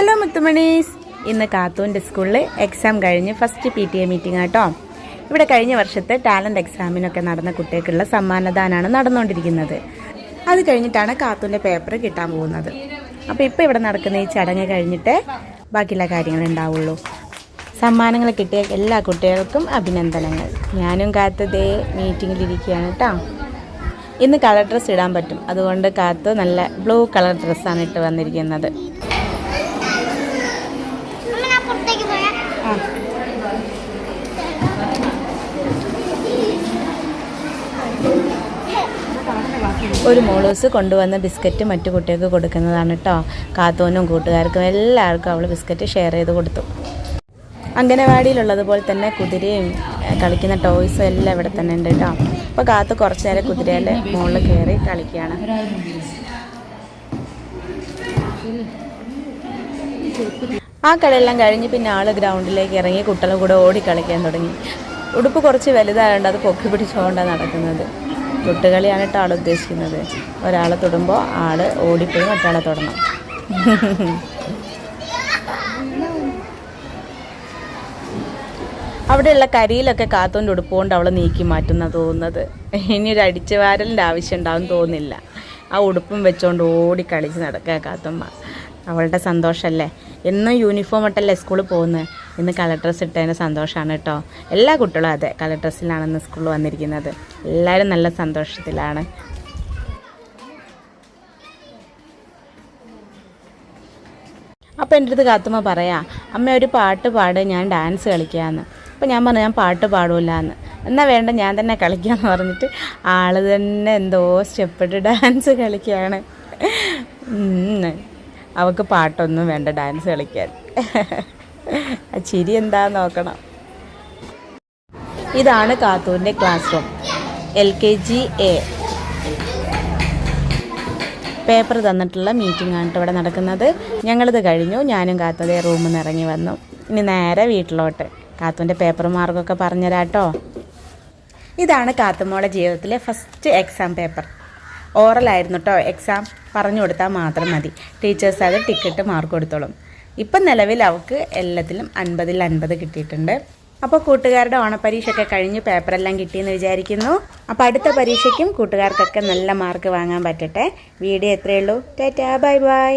Hello മുത്തുമണീസ്, ഇന്ന് കാത്തൂൻ്റെ സ്കൂളിൽ exam കഴിഞ്ഞ് ഫസ്റ്റ് PTA മീറ്റിംഗ് ആട്ടോ. ഇവിടെ കഴിഞ്ഞ വർഷത്തെ ടാലൻറ്റ് എക്സാമിനൊക്കെ നടന്ന കുട്ടികൾക്കുള്ള സമ്മാനദാനമാണ് നടന്നുകൊണ്ടിരിക്കുന്നത്. അത് കഴിഞ്ഞിട്ടാണ് കാത്തൂൻ്റെ പേപ്പർ കിട്ടാൻ പോകുന്നത്. അപ്പോൾ ഇപ്പോൾ ഇവിടെ നടക്കുന്ന ഈ ചടങ്ങ് കഴിഞ്ഞിട്ട് ബാക്കിയുള്ള കാര്യങ്ങൾ ഉണ്ടാവുള്ളൂ. സമ്മാനങ്ങൾ കിട്ടിയ എല്ലാ കുട്ടികൾക്കും അഭിനന്ദനങ്ങൾ. ഞാനും കാത്തതേ മീറ്റിങ്ങിലിരിക്കുകയാണ് കേട്ടോ. ഇന്ന് കളർ ഡ്രസ്സ് ഇടാൻ പറ്റും, അതുകൊണ്ട് കാത്തു നല്ല ബ്ലൂ കളർ ഡ്രസ്സാണ് ഇട്ട് വന്നിരിക്കുന്നത്. ഒരു മോളൂസ് കൊണ്ടുവന്ന ബിസ്ക്കറ്റ് മറ്റു കുട്ടികൾക്ക് കൊടുക്കുന്നതാണ് കേട്ടോ. കാത്തോനും കൂട്ടുകാർക്കും എല്ലാവർക്കും അവൾ ബിസ്ക്കറ്റ് ഷെയർ ചെയ്ത് കൊടുത്തു. അംഗനവാടിയിലുള്ളതുപോലെ തന്നെ കുതിരയും കളിക്കുന്ന ടോയ്സും എല്ലാം ഇവിടെ തന്നെ ഉണ്ട് കേട്ടോ. അപ്പോൾ കാത്തു കുറച്ച് നേരം കുതിരയുടെ മുകളിൽ കയറി കളിക്കുകയാണ്. ആ കളിയെല്ലാം കഴിഞ്ഞ് പിന്നെ ആൾ ഗ്രൗണ്ടിലേക്ക് ഇറങ്ങി കുട്ടികളുടെ കൂടെ ഓടി കളിക്കാൻ തുടങ്ങി. ഉടുപ്പ് കുറച്ച് വലുതായതുകൊണ്ട് അത് പൊക്കി പിടിച്ചുകൊണ്ടാണ് നടക്കുന്നത്. തൊട്ടുകളിയാണ് കേട്ടോ ആൾ ഉദ്ദേശിക്കുന്നത്. ഒരാളെ തൊടുമ്പോൾ ആൾ ഓടിപ്പോയി മറ്റാളെ തൊടണം. അവിടെയുള്ള കരിയിലൊക്കെ കാത്തോൻ്റെ ഉടുപ്പ് കൊണ്ട് അവൾ നീക്കി മാറ്റുന്ന തോന്നുന്നത്. ഇനി ഒരു അടിച്ചു വാരലിൻ്റെ ആവശ്യം ഉണ്ടാവും തോന്നില്ല. ആ ഉടുപ്പും വെച്ചുകൊണ്ട് ഓടി കളിച്ച് നടക്കുക കാത്തുമ്മ. അവളുടെ സന്തോഷമല്ലേ. എന്നും യൂണിഫോം ഇട്ടല്ലേ സ്കൂളിൽ പോകുന്നത്. ഇന്ന് കളർ ഡ്രസ്സ് ഇട്ടതിൻ്റെ സന്തോഷമാണ് കേട്ടോ. എല്ലാ കുട്ടികളും അതെ കളർ ഡ്രസ്സിലാണ് ഇന്ന് സ്കൂളിൽ വന്നിരിക്കുന്നത്. എല്ലാവരും നല്ല സന്തോഷത്തിലാണ്. അപ്പോൾ എൻ്റെ അടുത്ത് കാത്തുമ്മ പറയാം, അമ്മ ഒരു പാട്ട് പാട്, ഞാൻ ഡാൻസ് കളിക്കാമെന്ന്. അപ്പോൾ ഞാൻ പറഞ്ഞു ഞാൻ പാട്ട് പാടില്ല എന്ന്. എന്നാൽ വേണ്ട ഞാൻ തന്നെ കളിക്കാമെന്ന് പറഞ്ഞിട്ട് ആൾ തന്നെ എന്തോ സ്റ്റെപ്പിട്ട് ഡാൻസ് കളിക്കുകയാണ്. അവൾക്ക് പാട്ടൊന്നും വേണ്ട ഡാൻസ് കളിക്കാൻ. ആ ചിരി എന്താന്ന് നോക്കണം. ഇതാണ് കാത്തൂരിൻ്റെ class room, LKG A. Paper തന്നിട്ടുള്ള മീറ്റിംഗ് ആണ് ഇവിടെ നടക്കുന്നത്. ഞങ്ങളിത് കഴിഞ്ഞു. ഞാനും കാത്തതേ റൂമിൽ നിന്ന് ഇറങ്ങി വന്നു. ഇനി നേരെ വീട്ടിലോട്ട്. കാത്തൂൻ്റെ പേപ്പർ മാർക്കൊക്കെ പറഞ്ഞുതരാട്ടോ. ഇതാണ് കാത്തുമ്മോളുടെ ജീവിതത്തിലെ ഫസ്റ്റ് എക്സാം പേപ്പർ. ഓറലായിരുന്നു കേട്ടോ എക്സാം. പറഞ്ഞു കൊടുത്താൽ മാത്രം മതി. ടീച്ചേഴ്സ് അത് ടിക്കറ്റ് മാർക്ക് കൊടുത്തോളും. ഇപ്പം നിലവിൽ അവൾക്ക് എല്ലാത്തിലും 50ൽ 50 കിട്ടിയിട്ടുണ്ട്. അപ്പോൾ കൂട്ടുകാരുടെ ഓണപ്പരീക്ഷയൊക്കെ കഴിഞ്ഞ് പേപ്പറെല്ലാം കിട്ടിയെന്ന് വിചാരിക്കുന്നു. അപ്പോൾ അടുത്ത പരീക്ഷയ്ക്കും കൂട്ടുകാർക്കൊക്കെ നല്ല മാർക്ക് വാങ്ങാൻ പറ്റട്ടെ. വീഡിയോ എത്രയേ ഉള്ളൂ. Tata, bye bye.